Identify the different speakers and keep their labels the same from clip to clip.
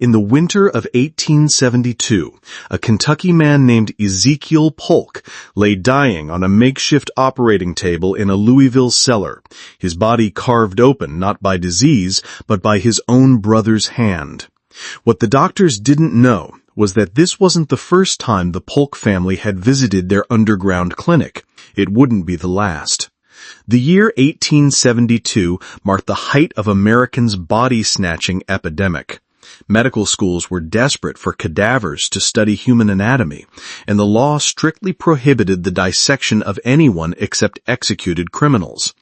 Speaker 1: In the winter of 1872, a Kentucky man named Ezekiel Polk lay dying on a makeshift operating table in a Louisville cellar, his body carved open not by disease, but by his own brother's hand. What the doctors didn't know was that this wasn't the first time the Polk family had visited their underground clinic. It wouldn't be the last. The year 1872 marked the height of Americans' body-snatching epidemic. Medical schools were desperate for cadavers to study human anatomy, and the law strictly prohibited the dissection of anyone except executed criminals.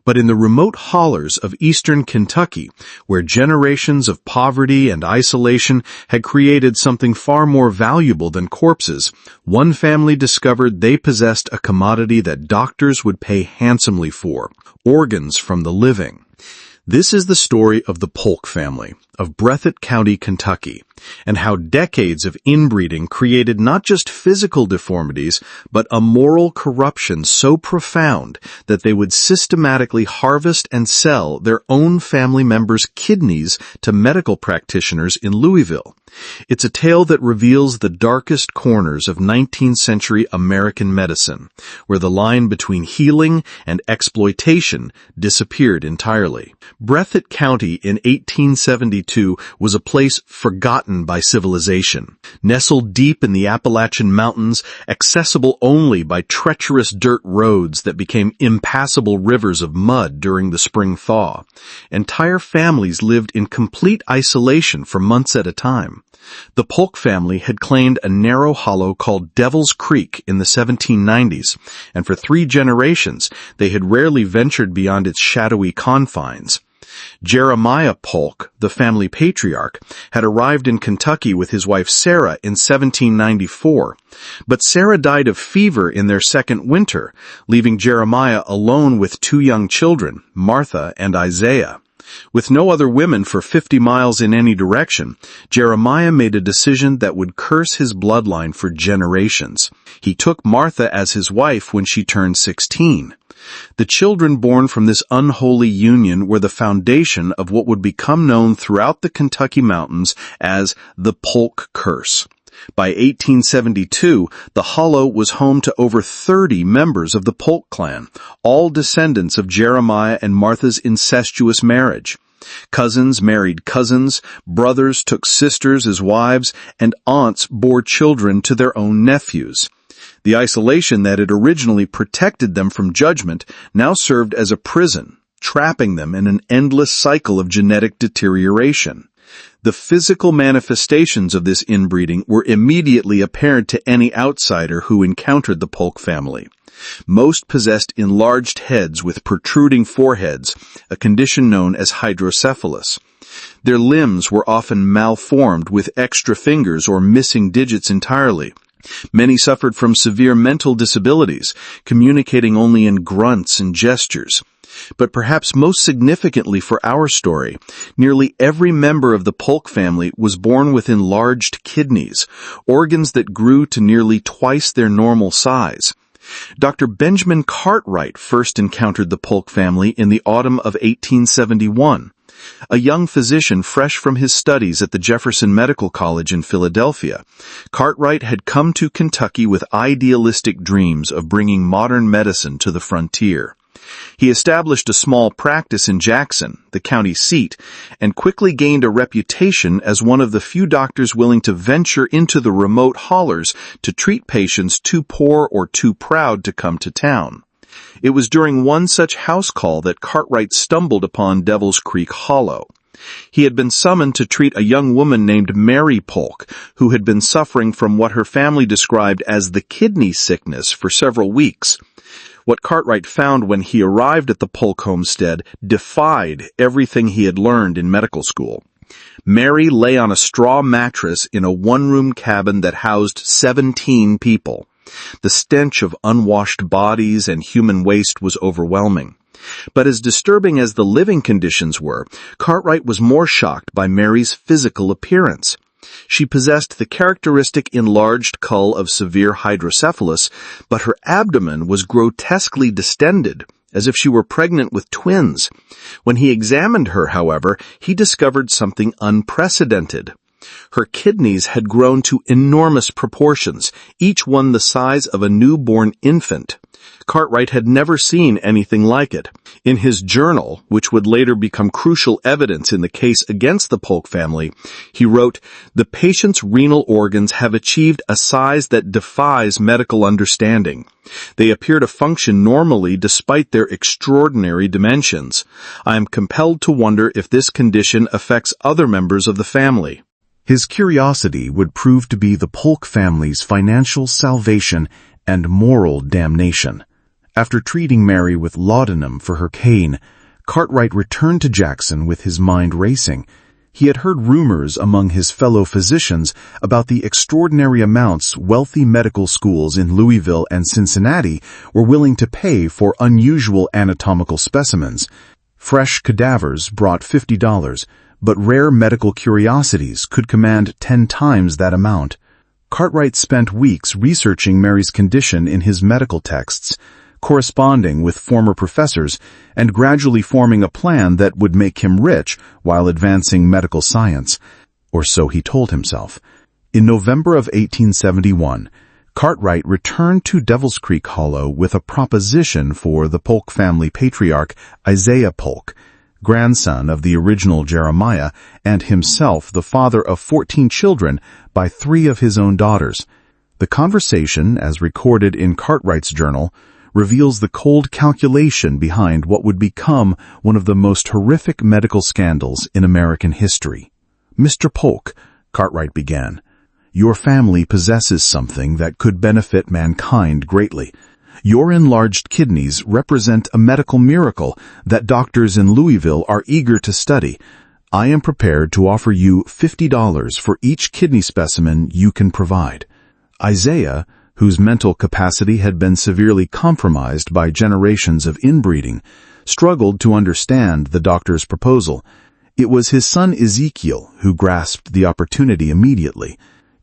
Speaker 1: But in the remote hollers of eastern Kentucky, where generations of poverty and isolation had created something far more valuable than corpses, one family discovered they possessed a commodity that doctors would pay handsomely for: organs from the living. This is the story of the Polk family of Breathitt County, Kentucky, and how decades of inbreeding created not just physical deformities, but a moral corruption so profound that they would systematically harvest and sell their own family members' kidneys to medical practitioners in Louisville. It's a tale that reveals the darkest corners of 19th century American medicine, where the line between healing and exploitation disappeared entirely. Breathitt County in 1872 was a place forgotten by civilization. Nestled deep in the Appalachian mountains, accessible only by treacherous dirt roads that became impassable rivers of mud during the spring thaw, entire families lived in complete isolation for months at a time. The Polk family had claimed a narrow hollow called Devil's Creek in the 1790s, and for 3 generations they had rarely ventured beyond its shadowy confines. Jeremiah Polk, the family patriarch, had arrived in Kentucky with his wife Sarah in 1794, but Sarah died of fever in their second winter, leaving Jeremiah alone with 2 young children, Martha and Isaiah. With no other women for 50 miles in any direction, Jeremiah made a decision that would curse his bloodline for generations. He took Martha as his wife when she turned 16. The children born from this unholy union were the foundation of what would become known throughout the Kentucky mountains as the Polk Curse. By 1872, the hollow was home to over 30 members of the Polk clan, all descendants of Jeremiah and Martha's incestuous marriage. Cousins married cousins, brothers took sisters as wives, and aunts bore children to their own nephews. The isolation that had originally protected them from judgment now served as a prison, trapping them in an endless cycle of genetic deterioration. The physical manifestations of this inbreeding were immediately apparent to any outsider who encountered the Polk family. Most possessed enlarged heads with protruding foreheads, a condition known as hydrocephalus. Their limbs were often malformed with extra fingers or missing digits entirely. Many suffered from severe mental disabilities, communicating only in grunts and gestures. But perhaps most significantly for our story, nearly every member of the Polk family was born with enlarged kidneys, organs that grew to nearly twice their normal size. Dr. Benjamin Cartwright first encountered the Polk family in the autumn of 1871. A young physician fresh from his studies at the Jefferson Medical College in Philadelphia, Cartwright had come to Kentucky with idealistic dreams of bringing modern medicine to the frontier. He established a small practice in Jackson, the county seat, and quickly gained a reputation as one of the few doctors willing to venture into the remote hollers to treat patients too poor or too proud to come to town. It was during one such house call that Cartwright stumbled upon Devil's Creek Hollow. He had been summoned to treat a young woman named Mary Polk, who had been suffering from what her family described as the kidney sickness for several weeks. What Cartwright found when he arrived at the Polk homestead defied everything he had learned in medical school. Mary lay on a straw mattress in a one-room cabin that housed 17 people. The stench of unwashed bodies and human waste was overwhelming. But as disturbing as the living conditions were, Cartwright was more shocked by Mary's physical appearance. She possessed the characteristic enlarged skull of severe hydrocephalus, but her abdomen was grotesquely distended, as if she were pregnant with twins. When he examined her, however, he discovered something unprecedented. Her kidneys had grown to enormous proportions, each one the size of a newborn infant. Cartwright had never seen anything like it. In his journal, which would later become crucial evidence in the case against the Polk family, he wrote, "The patient's renal organs have achieved a size that defies medical understanding. They appear to function normally despite their extraordinary dimensions. I am compelled to wonder if this condition affects other members of the family." His curiosity would prove to be the Polk family's financial salvation and moral damnation. After treating Mary with laudanum for her cane, Cartwright returned to Jackson with his mind racing. He had heard rumors among his fellow physicians about the extraordinary amounts wealthy medical schools in Louisville and Cincinnati were willing to pay for unusual anatomical specimens. Fresh cadavers brought $50, but rare medical curiosities could command 10 times that amount. Cartwright spent weeks researching Mary's condition in his medical texts, corresponding with former professors, and gradually forming a plan that would make him rich while advancing medical science. Or so he told himself. In November of 1871, Cartwright returned to Devil's Creek Hollow with a proposition for the Polk family patriarch Isaiah Polk, grandson of the original Jeremiah, and himself the father of 14 children by 3 of his own daughters. The conversation, as recorded in Cartwright's journal, reveals the cold calculation behind what would become one of the most horrific medical scandals in American history. "Mr. Polk," Cartwright began, "your family possesses something that could benefit mankind greatly. Your enlarged kidneys represent a medical miracle that doctors in Louisville are eager to study. I am prepared to offer you $50 for each kidney specimen you can provide." Isaiah, whose mental capacity had been severely compromised by generations of inbreeding, struggled to understand the doctor's proposal. It was his son Ezekiel who grasped the opportunity immediately.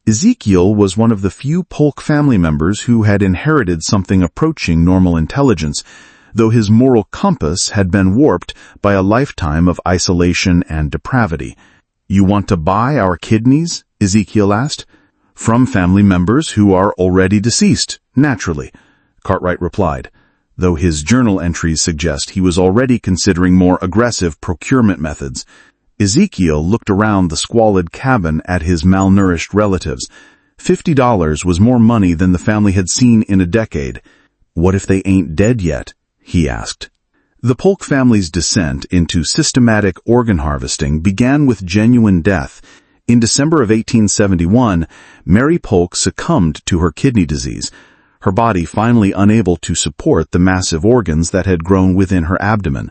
Speaker 1: Ezekiel was one of the few Polk family members who had inherited something approaching normal intelligence, though his moral compass had been warped by a lifetime of isolation and depravity. "You want to buy our kidneys?" Ezekiel asked. "From family members who are already deceased, naturally," Cartwright replied, though his journal entries suggest he was already considering more aggressive procurement methods. Ezekiel looked around the squalid cabin at his malnourished relatives. $50 was more money than the family had seen in a decade. "What if they ain't dead yet?" he asked. The Polk family's descent into systematic organ harvesting began with genuine death. In December of 1871, Mary Polk succumbed to her kidney disease, her body finally unable to support the massive organs that had grown within her abdomen.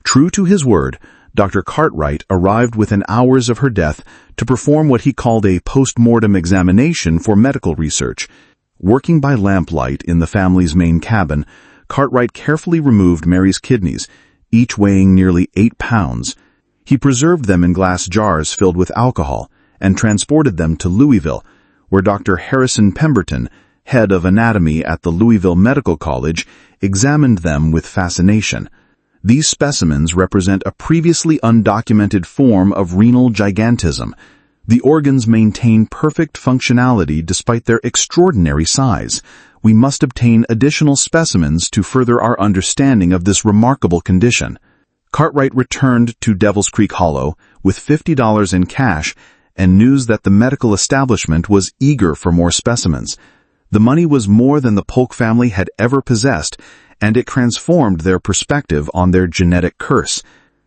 Speaker 1: True to his word, Dr. Cartwright arrived within hours of her death to perform what he called a post-mortem examination for medical research. Working by lamplight in the family's main cabin, Cartwright carefully removed Mary's kidneys, each weighing nearly 8 pounds. He preserved them in glass jars filled with alcohol and transported them to Louisville, where Dr. Harrison Pemberton, head of anatomy at the Louisville Medical College, examined them with fascination. These specimens represent a previously undocumented form of renal gigantism. The organs maintain perfect functionality despite their extraordinary size. We must obtain additional specimens to further our understanding of this remarkable condition. Cartwright returned to Devil's Creek Hollow with $50 in cash and news that the medical establishment was eager for more specimens. The money was more than the Polk family had ever possessed, and it transformed their perspective on their genetic curse.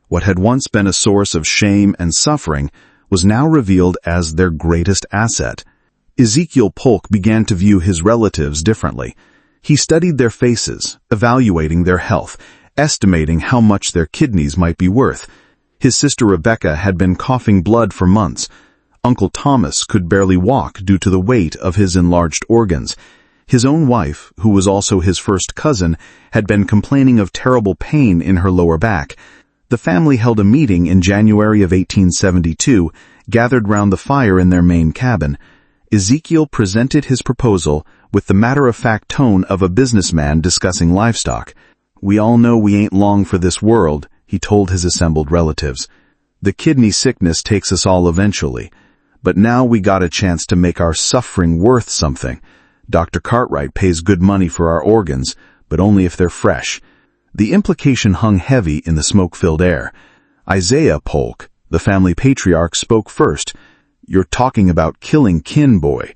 Speaker 1: What had once been a source of shame and suffering was now revealed as their greatest asset. Ezekiel Polk began to view his relatives differently. He studied their faces, evaluating their health, estimating how much their kidneys might be worth. His sister Rebecca had been coughing blood for months. Uncle Thomas could barely walk due to the weight of his enlarged organs. His own wife, who was also his first cousin, had been complaining of terrible pain in her lower back. The family held a meeting in January of 1872, gathered round the fire in their main cabin. Ezekiel presented his proposal with the matter-of-fact tone of a businessman discussing livestock. "We all know we ain't long for this world," he told his assembled relatives. "The kidney sickness takes us all eventually.
Speaker 2: But now we got a chance to make our suffering worth something. Dr. Cartwright pays good money for our organs, but only if they're fresh. The implication hung heavy in the smoke-filled air. Isaiah Polk, the family patriarch, spoke first. "You're talking about killing kin, boy.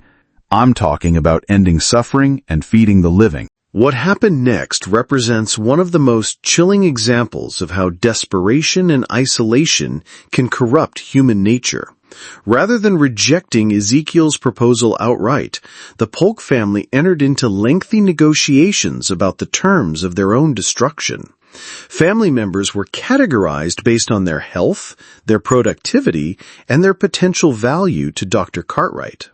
Speaker 2: I'm talking about ending suffering and feeding the living."
Speaker 1: What happened next represents one of the most chilling examples of how desperation and isolation can corrupt human nature. Rather than rejecting Ezekiel's proposal outright, the Polk family entered into lengthy negotiations about the terms of their own destruction. Family members were categorized based on their health, their productivity, and their potential value to Dr. Cartwright.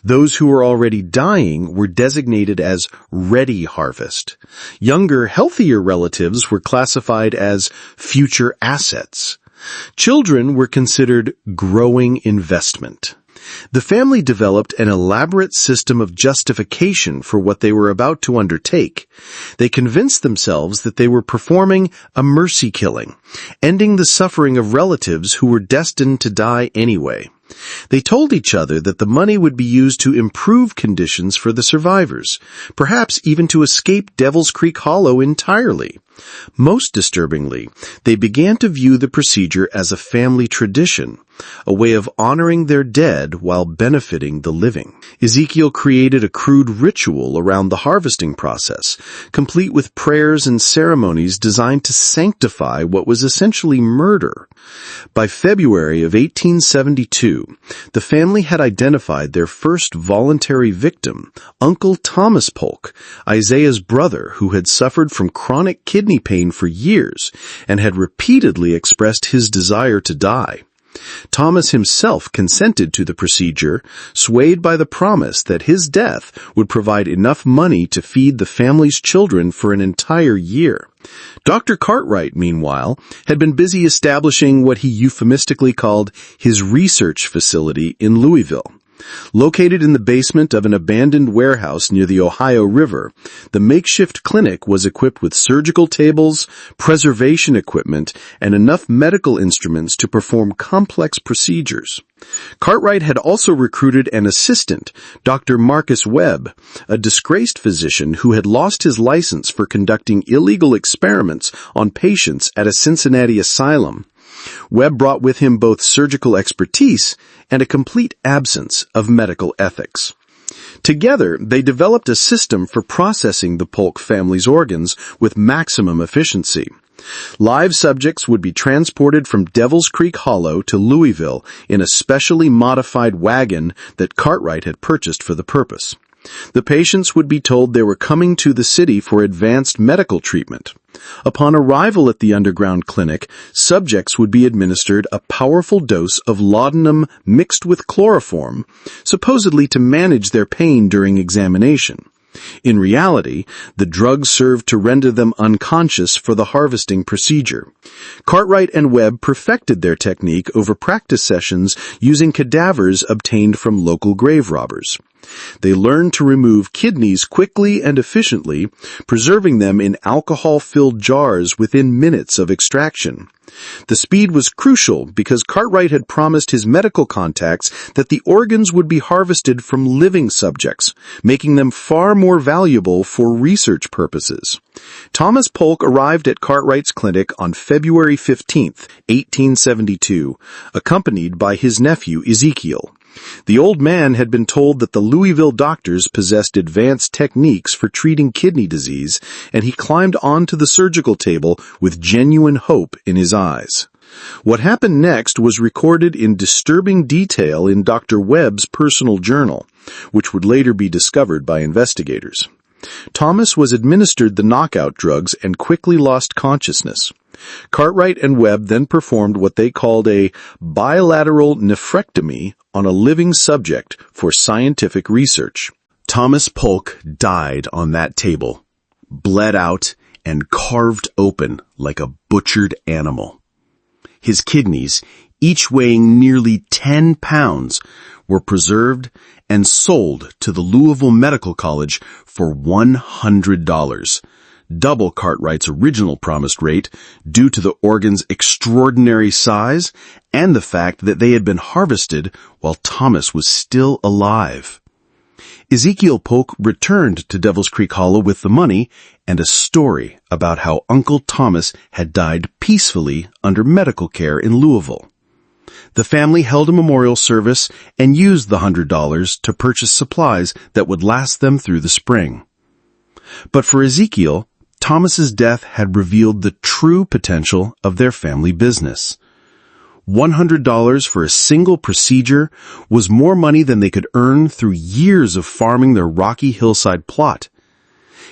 Speaker 1: Those who were already dying were designated as ready harvest. Younger, healthier relatives were classified as future assets. Children were considered growing investment. The family developed an elaborate system of justification for what they were about to undertake. They convinced themselves that they were performing a mercy killing, ending the suffering of relatives who were destined to die anyway. They told each other that the money would be used to improve conditions for the survivors, perhaps even to escape Devil's Creek Hollow entirely. Most disturbingly, they began to view the procedure as a family tradition, a way of honoring their dead while benefiting the living. Ezekiel created a crude ritual around the harvesting process, complete with prayers and ceremonies designed to sanctify what was essentially murder. By February of 1872, the family had identified their first voluntary victim, Uncle Thomas Polk, Isaiah's brother, who had suffered from chronic kidney pain for years and had repeatedly expressed his desire to die. Thomas himself consented to the procedure, swayed by the promise that his death would provide enough money to feed the family's children for an entire year. Dr. Cartwright, meanwhile, had been busy establishing what he euphemistically called his research facility in Louisville. Located in the basement of an abandoned warehouse near the Ohio River, the makeshift clinic was equipped with surgical tables, preservation equipment, and enough medical instruments to perform complex procedures. Cartwright had also recruited an assistant, Dr. Marcus Webb, a disgraced physician who had lost his license for conducting illegal experiments on patients at a Cincinnati asylum. Webb brought with him both surgical expertise and a complete absence of medical ethics. Together, they developed a system for processing the Polk family's organs with maximum efficiency. Live subjects would be transported from Devil's Creek Hollow to Louisville in a specially modified wagon that Cartwright had purchased for the purpose. The patients would be told they were coming to the city for advanced medical treatment. Upon arrival at the underground clinic, subjects would be administered a powerful dose of laudanum mixed with chloroform, supposedly to manage their pain during examination. In reality, the drugs served to render them unconscious for the harvesting procedure. Cartwright and Webb perfected their technique over practice sessions using cadavers obtained from local grave robbers. They learned to remove kidneys quickly and efficiently, preserving them in alcohol-filled jars within minutes of extraction. The speed was crucial because Cartwright had promised his medical contacts that the organs would be harvested from living subjects, making them far more valuable for research purposes. Thomas Polk arrived at Cartwright's clinic on February 15, 1872, accompanied by his nephew Ezekiel. The old man had been told that the Louisville doctors possessed advanced techniques for treating kidney disease, and he climbed onto the surgical table with genuine hope in his eyes. What happened next was recorded in disturbing detail in Dr. Webb's personal journal, which would later be discovered by investigators. Thomas was administered the knockout drugs and quickly lost consciousness. Cartwright and Webb then performed what they called a bilateral nephrectomy on a living subject for scientific research. Thomas Polk died on that table, bled out and carved open like a butchered animal. His kidneys, each weighing nearly 10 pounds, were preserved and sold to the Louisville Medical College for $100. double Cartwright's original promised rate due to the organ's extraordinary size and the fact that they had been harvested while Thomas was still alive. Ezekiel Polk returned to Devil's Creek Hollow with the money and a story about how Uncle Thomas had died peacefully under medical care in Louisville. The family held a memorial service and used the $100 to purchase supplies that would last them through the spring. But for Ezekiel, Thomas's death had revealed the true potential of their family business. $100 for a single procedure was more money than they could earn through years of farming their rocky hillside plot.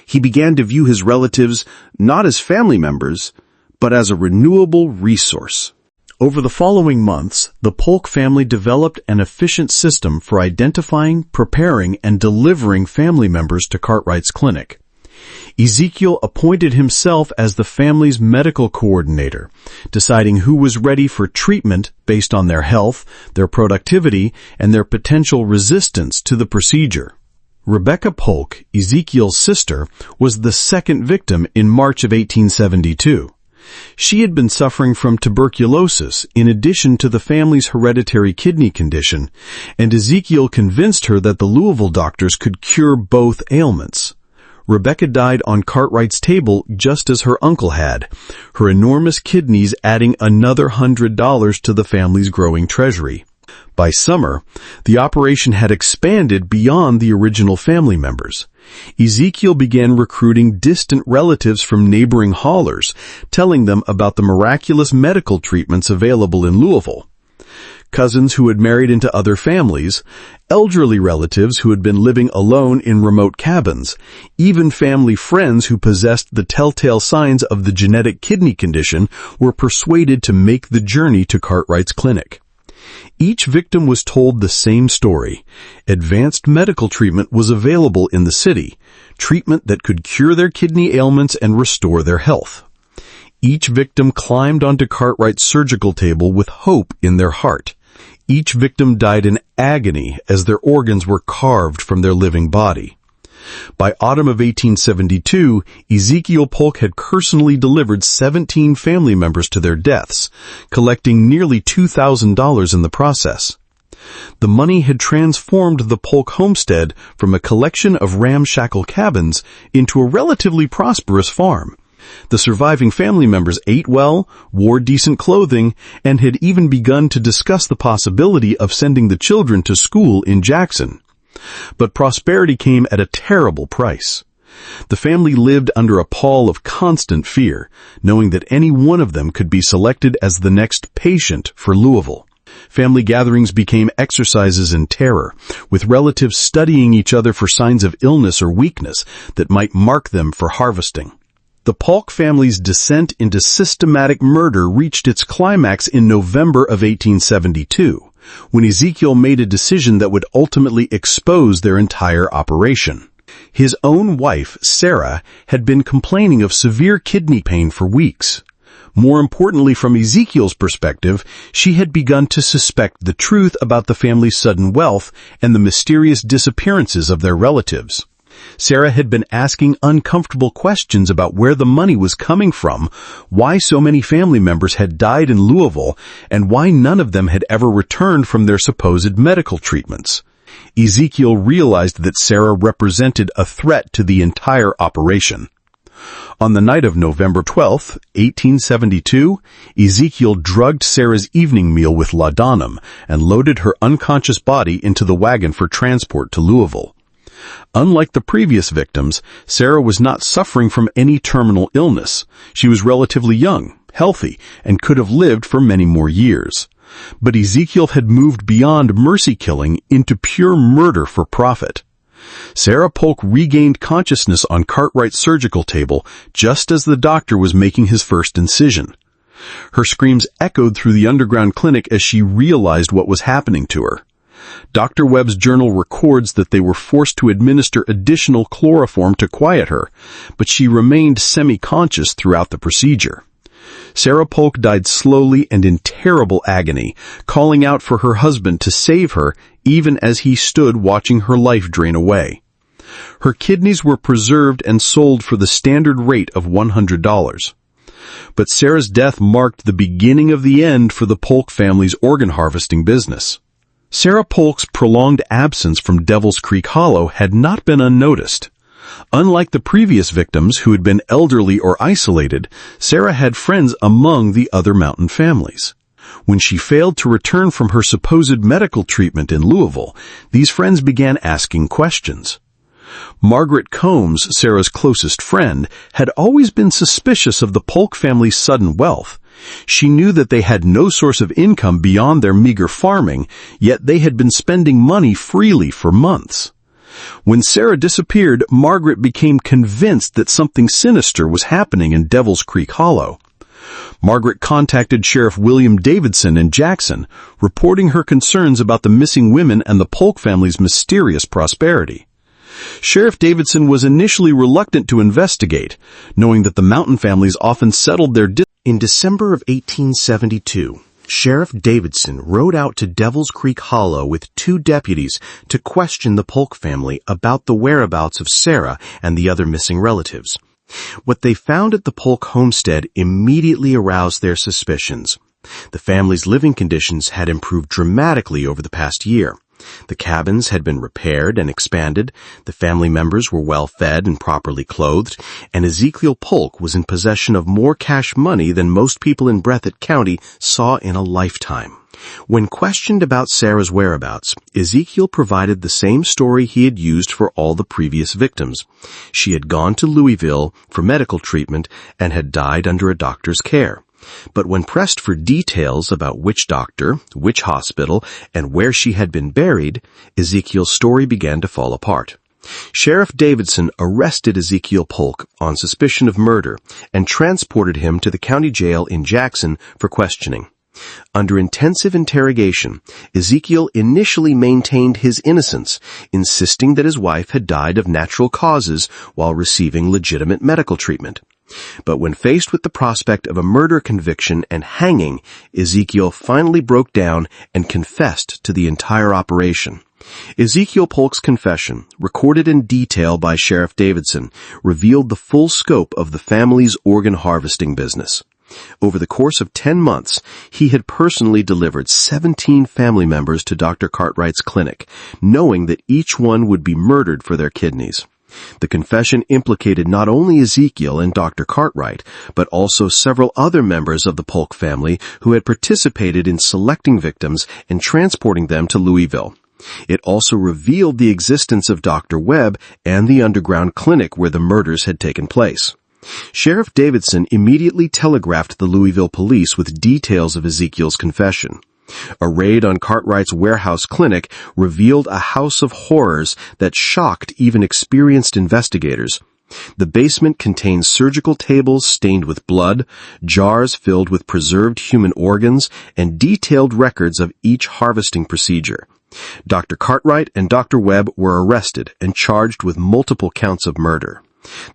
Speaker 1: He began to view his relatives not as family members, but as a renewable resource.
Speaker 2: Over the following months, the Polk family developed an efficient system for identifying, preparing, and delivering family members to Cartwright's clinic. Ezekiel appointed himself as the family's medical coordinator, deciding who was ready for treatment based on their health, their productivity, and their potential resistance to the procedure. Rebecca Polk, Ezekiel's sister, was the second victim in March of 1872. She had been suffering from tuberculosis in addition to the family's hereditary kidney condition, and Ezekiel convinced her that the Louisville doctors could cure both ailments. Rebecca died on Cartwright's table just as her uncle had, her enormous kidneys adding another $100 to the family's growing treasury. By summer, the operation had expanded beyond the original family members. Ezekiel began recruiting distant relatives from neighboring hollers, telling them about the miraculous medical treatments available in Louisville. Cousins who had married into other families, elderly relatives who had been living alone in remote cabins, even family friends who possessed the telltale signs of the genetic kidney condition were persuaded to make the journey to Cartwright's clinic. Each victim was told the same story. Advanced medical treatment was available in the city, treatment that could cure their kidney ailments and restore their health. Each victim climbed onto Cartwright's surgical table with hope in their heart. Each victim died in agony as their organs were carved from their living body. By autumn of 1872, Ezekiel Polk had personally delivered 17 family members to their deaths, collecting nearly $2,000 in the process. The money had transformed the Polk homestead from a collection of ramshackle cabins into a relatively prosperous farm. The surviving family members ate well, wore decent clothing, and had even begun to discuss the possibility of sending the children to school in Jackson. But prosperity came at a terrible price. The family lived under a pall of constant fear, knowing that any one of them could be selected as the next patient for Louisville. Family gatherings became exercises in terror, with relatives studying each other for signs of illness or weakness that might mark them for harvesting. The Polk family's descent into systematic murder reached its climax in November of 1872, when Ezekiel made a decision that would ultimately expose their entire operation. His own wife, Sarah, had been complaining of severe kidney pain for weeks. More importantly, from Ezekiel's perspective, she had begun to suspect the truth about the family's sudden wealth and the mysterious disappearances of their relatives. Sarah had been asking uncomfortable questions about where the money was coming from, why so many family members had died in Louisville, and why none of them had ever returned from their supposed medical treatments. Ezekiel realized that Sarah represented a threat to the entire operation. On the night of November 12, 1872, Ezekiel drugged Sarah's evening meal with laudanum and loaded her unconscious body into the wagon for transport to Louisville. Unlike the previous victims, Sarah was not suffering from any terminal illness. She was relatively young, healthy, and could have lived for many more years. But Ezekiel had moved beyond mercy killing into pure murder for profit. Sarah Polk regained consciousness on Cartwright's surgical table just as the doctor was making his first incision. Her screams echoed through the underground clinic as she realized what was happening to her. Dr. Webb's journal records that they were forced to administer additional chloroform to quiet her, but she remained semi-conscious throughout the procedure. Sarah Polk died slowly and in terrible agony, calling out for her husband to save her even as he stood watching her life drain away.
Speaker 1: Her kidneys were preserved and sold for the standard rate of $100. But Sarah's death marked the beginning of the end for the Polk family's organ harvesting business. Sarah Polk's prolonged absence from Devil's Creek Hollow had not been unnoticed. Unlike the previous victims who had been elderly or isolated, Sarah had friends among the other mountain families. When she failed to return from her supposed medical treatment in Louisville, these friends began asking questions. Margaret Combs, Sarah's closest friend, had always been suspicious of the Polk family's sudden wealth. She knew that they had no source of income beyond their meager farming, yet they had been spending money freely for months. When Sarah disappeared, Margaret became convinced that something sinister was happening in Devil's Creek Hollow. Margaret contacted Sheriff William Davidson in Jackson, reporting her concerns about the missing women and the Polk family's mysterious prosperity. Sheriff Davidson was initially reluctant to investigate, knowing that the mountain families often settled their
Speaker 3: In December of 1872, Sheriff Davidson rode out to Devil's Creek Hollow with 2 deputies to question the Polk family about the whereabouts of Sarah and the other missing relatives. What they found at the Polk homestead immediately aroused their suspicions. The family's living conditions had improved dramatically over the past year. The cabins had been repaired and expanded, the family members were well fed and properly clothed, and Ezekiel Polk was in possession of more cash money than most people in Breathitt County saw in a lifetime. When questioned about Sarah's whereabouts, Ezekiel provided the same story he had used for all the previous victims. She had gone to Louisville for medical treatment and had died under a doctor's care. But when pressed for details about which doctor, which hospital, and where she had been buried, Ezekiel's story began to fall apart. Sheriff Davidson arrested Ezekiel Polk on suspicion of murder and transported him to the county jail in Jackson for questioning. Under intensive interrogation, Ezekiel initially maintained his innocence, insisting that his wife had died of natural causes while receiving legitimate medical treatment. But when faced with the prospect of a murder conviction and hanging, Ezekiel finally broke down and confessed to the entire operation. Ezekiel Polk's confession, recorded in detail by Sheriff Davidson, revealed the full scope of the family's organ harvesting business. Over the course of 10 months, he had personally delivered 17 family members to Dr. Cartwright's clinic, knowing that each one would be murdered for their kidneys. The confession implicated not only Ezekiel and Dr. Cartwright, but also several other members of the Polk family who had participated in selecting victims and transporting them to Louisville. It also revealed the existence of Dr. Webb and the underground clinic where the murders had taken place. Sheriff Davidson immediately telegraphed the Louisville police with details of Ezekiel's confession. A raid on Cartwright's warehouse clinic revealed a house of horrors that shocked even experienced investigators. The basement contained surgical tables stained with blood, jars filled with preserved human organs, and detailed records of each harvesting procedure. Dr. Cartwright and Dr. Webb were arrested and charged with multiple counts of murder.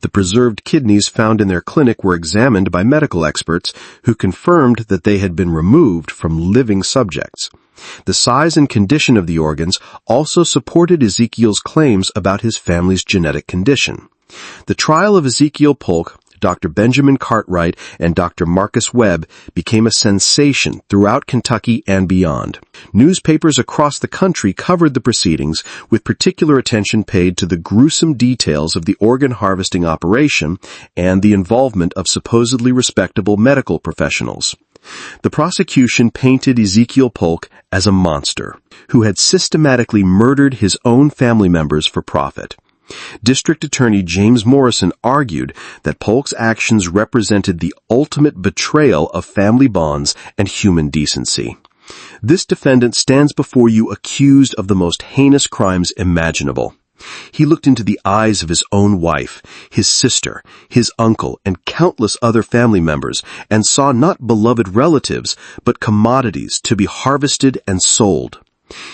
Speaker 3: The preserved kidneys found in their clinic were examined by medical experts who confirmed that they had been removed from living subjects. The size and condition of the organs also supported Ezekiel's claims about his family's genetic condition. The trial of Ezekiel Polk, Dr. Benjamin Cartwright, and Dr. Marcus Webb became a sensation throughout Kentucky and beyond. Newspapers across the country covered the proceedings, with particular attention paid to the gruesome details of the organ harvesting operation and the involvement of supposedly respectable medical professionals. The prosecution painted Ezekiel Polk as a monster who had systematically murdered his own family members for profit. District Attorney James Morrison argued that Polk's actions represented the ultimate betrayal of family bonds and human decency. This defendant stands before you accused of the most heinous crimes imaginable. He looked into the eyes of his own wife, his sister, his uncle, and countless other family members, and saw not beloved relatives, but commodities to be harvested and sold.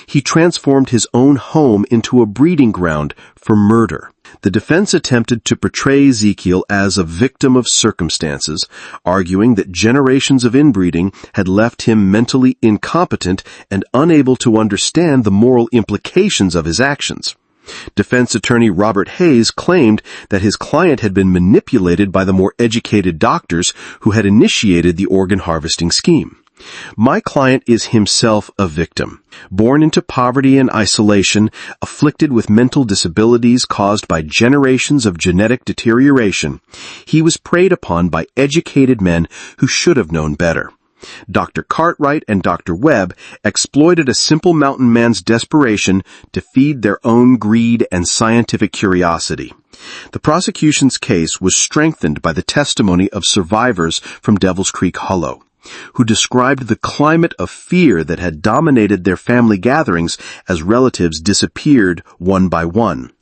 Speaker 3: He transformed his own home into a breeding ground for murder. The defense attempted to portray Ezekiel as a victim of circumstances, arguing that generations of inbreeding had left him mentally incompetent and unable to understand the moral implications of his actions. Defense attorney Robert Hayes claimed that his client had been manipulated by the more educated doctors who had initiated the organ harvesting scheme. My client is himself a victim. Born into poverty and isolation, afflicted with mental disabilities caused by generations of genetic deterioration, he was preyed upon by educated men who should have known better. Dr. Cartwright and Dr. Webb exploited a simple mountain man's desperation to feed their own greed and scientific curiosity. The prosecution's case was strengthened by the testimony of survivors from Devil's Creek Hollow, who described the climate of fear that had dominated their family gatherings as relatives disappeared one by one.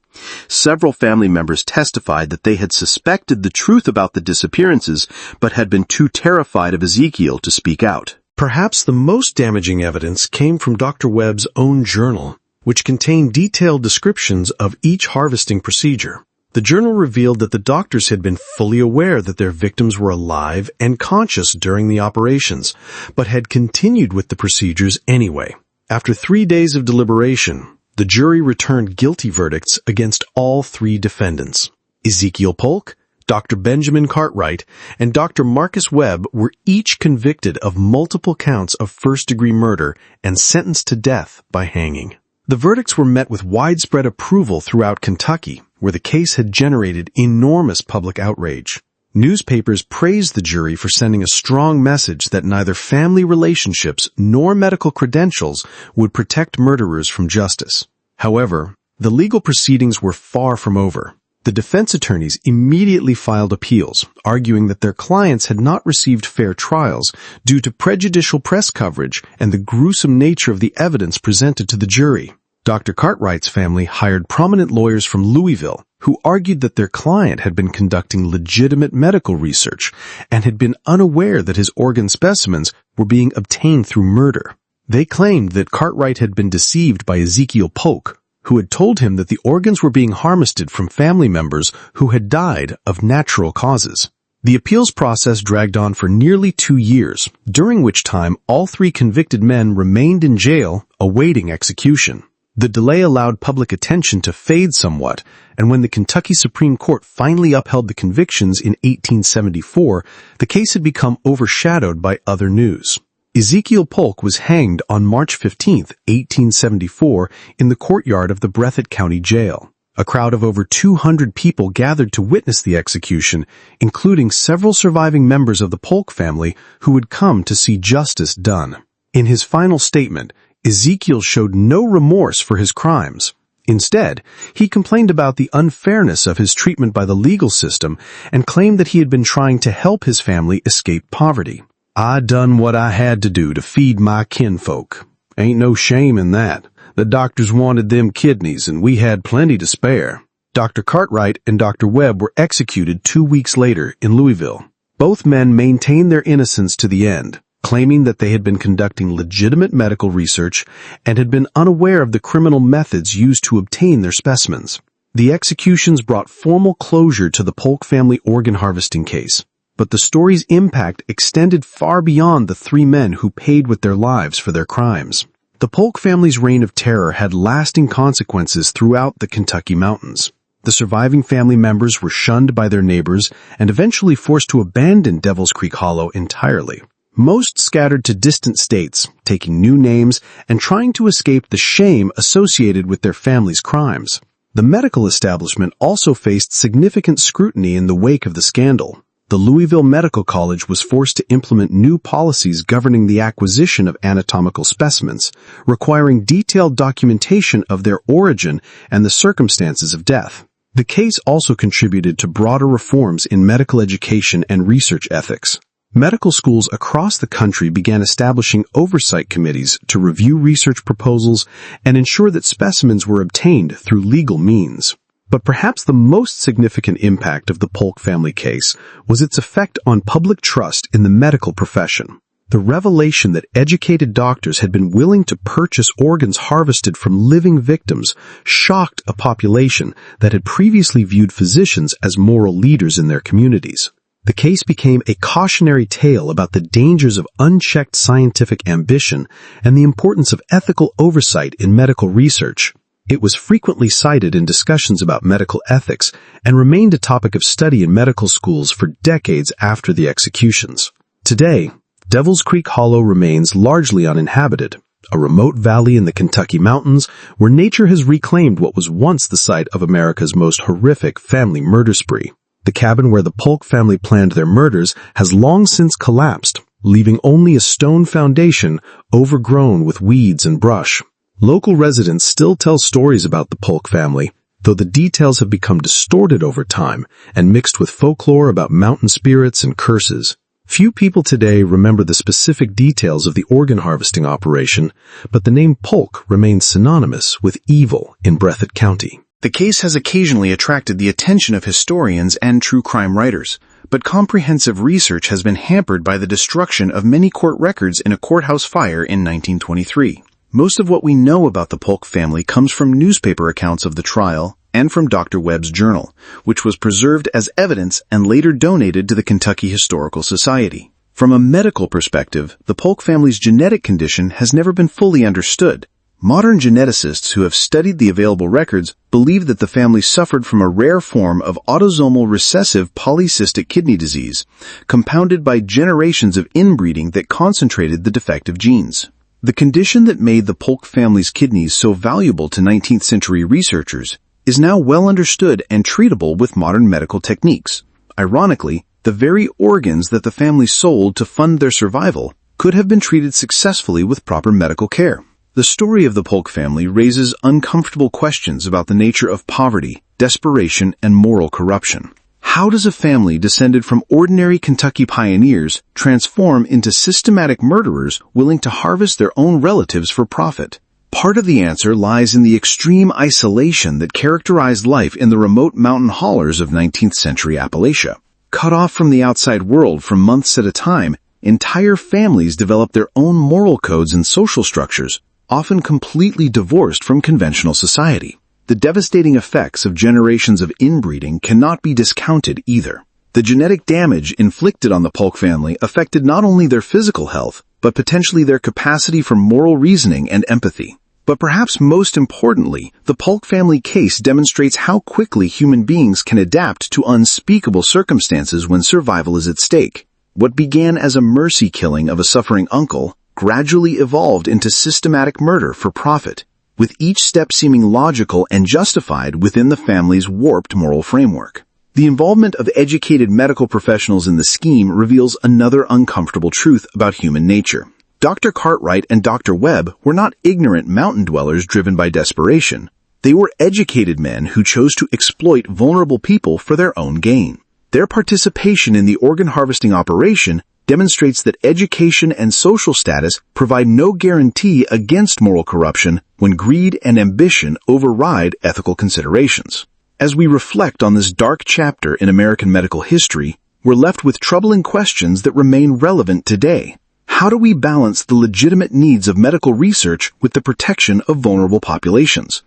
Speaker 3: Several family members testified that they had suspected the truth about the disappearances, but had been too terrified of Ezekiel to speak out.
Speaker 1: Perhaps the most damaging evidence came from Dr. Webb's own journal, which contained detailed descriptions of each harvesting procedure. The journal revealed that the doctors had been fully aware that their victims were alive and conscious during the operations, but had continued with the procedures anyway. After 3 days of deliberation, the jury returned guilty verdicts against all 3 defendants. Ezekiel Polk, Dr. Benjamin Cartwright, and Dr. Marcus Webb were each convicted of multiple counts of first-degree murder and sentenced to death by hanging. The verdicts were met with widespread approval throughout Kentucky, where the case had generated enormous public outrage. Newspapers praised the jury for sending a strong message that neither family relationships nor medical credentials would protect murderers from justice. However, the legal proceedings were far from over. The defense attorneys immediately filed appeals, arguing that their clients had not received fair trials due to prejudicial press coverage and the gruesome nature of the evidence presented to the jury. Dr. Cartwright's family hired prominent lawyers from Louisville who argued that their client had been conducting legitimate medical research and had been unaware that his organ specimens were being obtained through murder. They claimed that Cartwright had been deceived by Ezekiel Polk, who had told him that the organs were being harvested from family members who had died of natural causes. The appeals process dragged on for nearly 2 years, during which time all 3 convicted men remained in jail awaiting execution. The delay allowed public attention to fade somewhat, and when the Kentucky Supreme Court finally upheld the convictions in 1874, the case had become overshadowed by other news. Ezekiel Polk was hanged on March 15, 1874, in the courtyard of the Breathitt County Jail. A crowd of over 200 people gathered to witness the execution, including several surviving members of the Polk family who had come to see justice done. In his final statement, Ezekiel showed no remorse for his crimes. Instead, he complained about the unfairness of his treatment by the legal system and claimed that he had been trying to help his family escape poverty. "I done what I had to do to feed my kinfolk. Ain't no shame in that. The doctors wanted them kidneys and we had plenty to spare." Dr. Cartwright and Dr. Webb were executed 2 weeks later in Louisville. Both men maintained their innocence to the end, claiming that they had been conducting legitimate medical research and had been unaware of the criminal methods used to obtain their specimens. The executions brought formal closure to the Polk family organ harvesting case, but the story's impact extended far beyond the 3 men who paid with their lives for their crimes. The Polk family's reign of terror had lasting consequences throughout the Kentucky mountains. The surviving family members were shunned by their neighbors and eventually forced to abandon Devil's Creek Hollow entirely. Most scattered to distant states, taking new names and trying to escape the shame associated with their family's crimes. The medical establishment also faced significant scrutiny in the wake of the scandal. The Louisville Medical College was forced to implement new policies governing the acquisition of anatomical specimens, requiring detailed documentation of their origin and the circumstances of death. The case also contributed to broader reforms in medical education and research ethics. Medical schools across the country began establishing oversight committees to review research proposals and ensure that specimens were obtained through legal means. But perhaps the most significant impact of the Polk family case was its effect on public trust in the medical profession. The revelation that educated doctors had been willing to purchase organs harvested from living victims shocked a population that had previously viewed physicians as moral leaders in their communities. The case became a cautionary tale about the dangers of unchecked scientific ambition and the importance of ethical oversight in medical research.
Speaker 3: It was frequently cited in discussions about medical ethics and remained a topic of study in medical schools for decades after the executions. Today, Devil's Creek Hollow remains largely uninhabited, a remote valley in the Kentucky mountains where nature has reclaimed what was once the site of America's most horrific family murder spree. The cabin where the Polk family planned their murders has long since collapsed, leaving only a stone foundation overgrown with weeds and brush. Local residents still tell stories about the Polk family, though the details have become distorted over time and mixed with folklore about mountain spirits and curses. Few people today remember the specific details of the organ harvesting operation, but the name Polk remains synonymous with evil in Breathitt County.
Speaker 1: The case has occasionally attracted the attention of historians and true crime writers, but comprehensive research has been hampered by the destruction of many court records in a courthouse fire in 1923. Most of what we know about the Polk family comes from newspaper accounts of the trial and from Dr. Webb's journal, which was preserved as evidence and later donated to the Kentucky Historical Society. From a medical perspective, the Polk family's genetic condition has never been fully understood. Modern geneticists who have studied the available records believe that the family suffered from a rare form of autosomal recessive polycystic kidney disease, compounded by generations of inbreeding that concentrated the defective genes. The condition that made the Polk family's kidneys so valuable to 19th century researchers is now well understood and treatable with modern medical techniques. Ironically, the very organs that the family sold to fund their survival could have been treated successfully with proper medical care. The story of the Polk family raises uncomfortable questions about the nature of poverty, desperation, and moral corruption. How does a family descended from ordinary Kentucky pioneers transform into systematic murderers willing to harvest their own relatives for profit? Part of the answer lies in the extreme isolation that characterized life in the remote mountain hollers of 19th century Appalachia. Cut off from the outside world for months at a time, entire families developed their own moral codes and social structures, often completely divorced from conventional society. The devastating effects of generations of inbreeding cannot be discounted either. The genetic damage inflicted on the Polk family affected not only their physical health, but potentially their capacity for moral reasoning and empathy. But perhaps most importantly, the Polk family case demonstrates how quickly human beings can adapt to unspeakable circumstances when survival is at stake. What began as a mercy killing of a suffering uncle gradually evolved into systematic murder for profit, with each step seeming logical and justified within the family's warped moral framework. The involvement of educated medical professionals in the scheme reveals another uncomfortable truth about human nature. Dr. Cartwright and Dr. Webb were not ignorant mountain dwellers driven by desperation. They were educated men who chose to exploit vulnerable people for their own gain. Their participation in the organ harvesting operation demonstrates that education and social status provide no guarantee against moral corruption when greed and ambition override ethical considerations. As we reflect on this dark chapter in American medical history, we're left with troubling questions that remain relevant today. How do we balance the legitimate needs of medical research with the protection of vulnerable populations?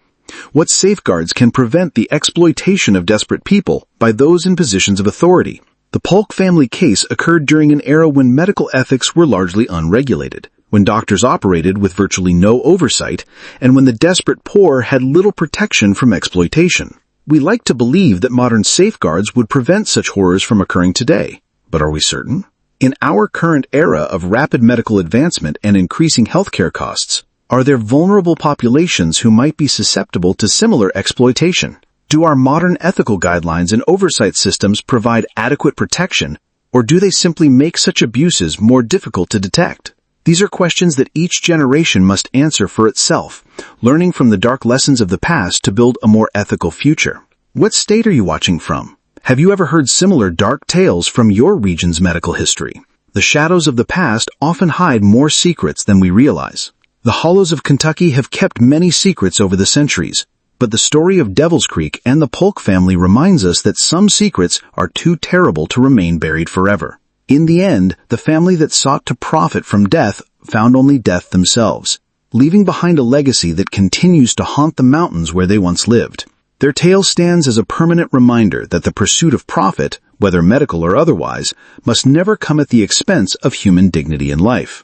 Speaker 1: What safeguards can prevent the exploitation of desperate people by those in positions of authority? The Polk family case occurred during an era when medical ethics were largely unregulated, when doctors operated with virtually no oversight, and when the desperate poor had little protection from exploitation. We like to believe that modern safeguards would prevent such horrors from occurring today, but are we certain? In our current era of rapid medical advancement and increasing healthcare costs, are there vulnerable populations who might be susceptible to similar exploitation? Do our modern ethical guidelines and oversight systems provide adequate protection, or do they simply make such abuses more difficult to detect? These are questions that each generation must answer for itself, learning from the dark lessons of the past to build a more ethical future. What state are you watching from? Have you ever heard similar dark tales from your region's medical history? The shadows of the past often hide more secrets than we realize. The hollows of Kentucky have kept many secrets over the centuries, but the story of Devil's Creek and the Polk family reminds us that some secrets are too terrible to remain buried forever. In the end, the family that sought to profit from death found only death themselves, leaving behind a legacy that continues to haunt the mountains where they once lived. Their tale stands as a permanent reminder that the pursuit of profit, whether medical or otherwise, must never come at the expense of human dignity and life.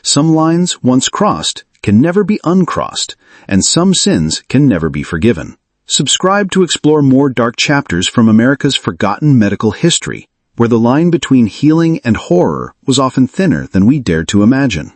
Speaker 1: Some lines, once crossed,
Speaker 2: can never be uncrossed, and some sins can never be forgiven. Subscribe to explore more dark chapters from America's forgotten medical history, where the line between healing and horror was often thinner than we dared to imagine.